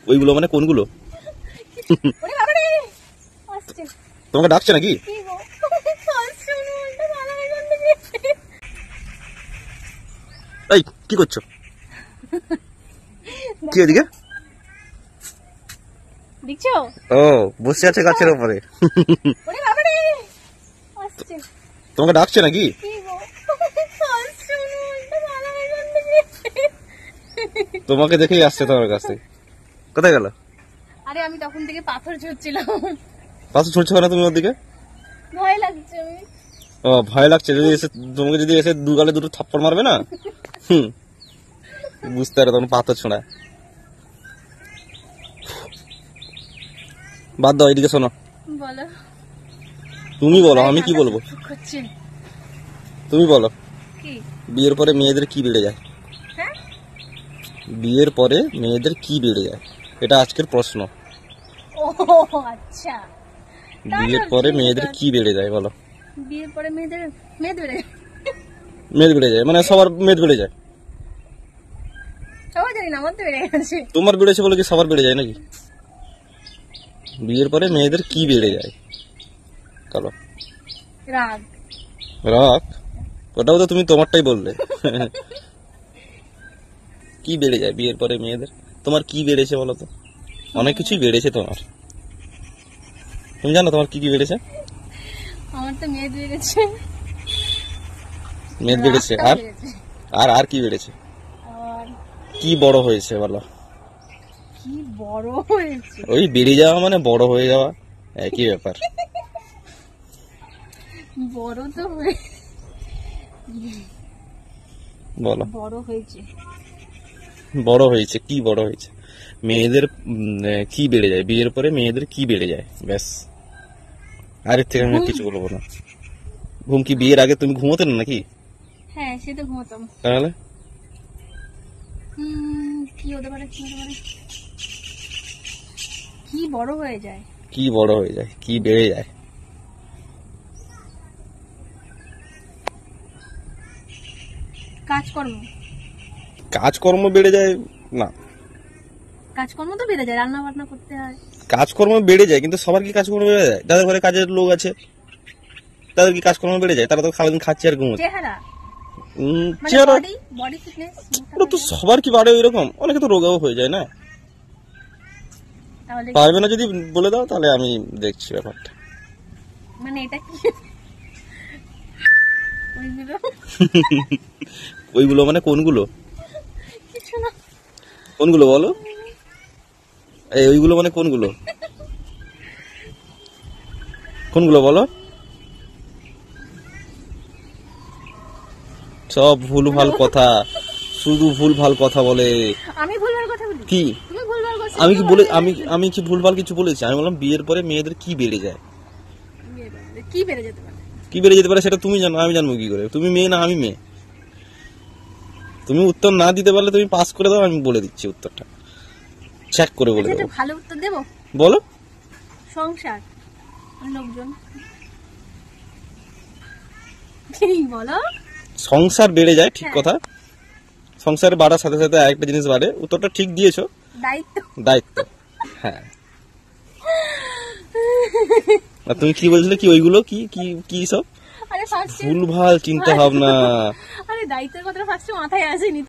ওইগুলো মানে কোনগুলো? তোমাকে ডাকছে নাকি? এই কি করছো? কি ওদিকে? দেখছো? ও বসে আছে গাছের উপরে। তোমাকে ডাকছে নাকি? তোমাকে দেখেই আসছে তোমার কাছে। কোথায় গেল? আরে আমি তখন থেকে পাথর ছুঁড়ছিলাম। পাথর ছুঁড়ছো না তুমি ওর দিকে? ভয় লাগছে। ও ভয় লাগছে, যদি এসে তোমাকে যদি এসে দু গালে দুটো থাপ্পড় মারবে না, বুঝতে পারো তখন পাথর ছোঁড়া। বাদ দাও, এদিকে শোনো। বলো। তুমি বলো, আমি কি বলবো? তুমি বলো। কি? বিয়ের পরে মেয়েদের কি বেড়ে যায়? হ্যাঁ? বিয়ের পরে মেয়েদের কি বেড়ে যায়, এটা আজকের প্রশ্ন। ও আচ্ছা। বিয়ের পরে মেয়েদের কি বেড়ে যায় বলো? বিয়ের পরে মেয়েদ বেড়ে যায়। মেদ বেড়ে যায় মানে সবার মেদ বেড়ে যায়? সবাই জানি না, আমার তো বেড়ে গেছে। তোমার বেড়েছে বলে কি সবার বেড়ে যায় নাকি? বিয়ের পরে মেয়েদের কি বেড়ে যায় চলো? রাগ। রাগ? ওটাও তো তুমি তোমারটাই বললে। কি বেড়ে যায় বিয়ের পরে মেয়েদের? তোমার কি বেড়েছে বলো তো? অনেক কিছুই বেড়েছে তোমার। তুমি জানো তোমার কি কি বেড়েছে? আমার তো মেদ বেড়েছে। মেদ বেড়েছে আর আর আর কি বেড়েছে? আর কি বড় হয়েছে বলো? কি বড় হয়েছে? ওই বেড়ে যাওয়া মানে বড় হয়ে যাওয়া, একই ব্যাপার। বড় তো বলো। বড় হয়েছে। বড় হয়েছে, কি বড় হয়েছে? মেয়েদের কি বেড়ে যায় বিয়ের পরে? মেয়েদের কি বেড়ে যায় ব্যাস, আর এর থেকে আমি কিছু বলবো না। ঘুম? কি বিয়ের আগে তুমি ঘুমোতে না নাকি? হ্যাঁ সে তো ঘুমোতাম। তাহলে কি হতে পারে? কি বড় হয়ে যায়? কি বড় হয়ে যায়, কি বেড়ে যায়? কাজকর্ম। কাজকর্ম বেড়ে যায় না। কাজকর্ম তো বেড়ে যায়, রান্না বান্না করতে হয়। কাজকর্ম বেড়ে যায় কিন্তু সবার কি কাজকর্ম বেড়ে যায়? যাদের ঘরে কাজের লোক আছে তাদের কি কাজকর্ম বেড়ে যায়? তারা তো সারাদিন খাচ্ছে আর ঘুমোচ্ছে। চেহারা চেহারা বডি ফিটনেস ওটা তো সবার কি বাড়ে ওই রকম? অনেকে তো রোগাও হয়ে যায় না। তাহলে পারবে না যদি বলে দাও তাহলে আমি দেখছি ব্যাপারটা। মানে এটা কি? ওইগুলো ওইগুলো মানে কোনগুলো? কিছু না। কোনগুলো বলো? এই ওইগুলো মানে কোনগুলো? কোনগুলো বলো? সব ভুলভাল কথা, শুধু ভুলভাল কথা বলে। আমি ভুলভাল কথা বলি? কি তুমি ভুলভাল করছো? আমি কি বলে আমি কি ভুলভাল কিছু বলেছি? আমি বললাম বিয়ের পরে মেয়েদের কি বেড়ে যায়। কি বেড়ে যেতে পারে? কি বেড়ে যেতে পারে সেটা তুমি জানো, আমি জানবো কি করে? তুমি মেয়ে না আমি মেয়ে? তুমি উত্তর না দিতে পারলে তুমি পাস করে দাও, আমি বলে দিচ্ছি উত্তরটা, চেক করে বলে দেবো। ভালো উত্তর দেবো। বলো। সংসার, লোকজন। কি বলো? সংসার বেড়ে যায়, ঠিক কথা। সংসারে বাড়ার সাথে সাথে আরেকটা জিনিস বাড়ে। উত্তরটা ঠিক দিয়েছো, দায়িত্ব। দায়িত্ব। হ্যাঁ। আর তুমি কি বলছিলে? কি ওইগুলো কি কি কি সব আরে ভুলভাল চিন্তা ভাবনা? আরে দায়িত্বের কথাটা ফার্স্টে মাথায় আসেনি।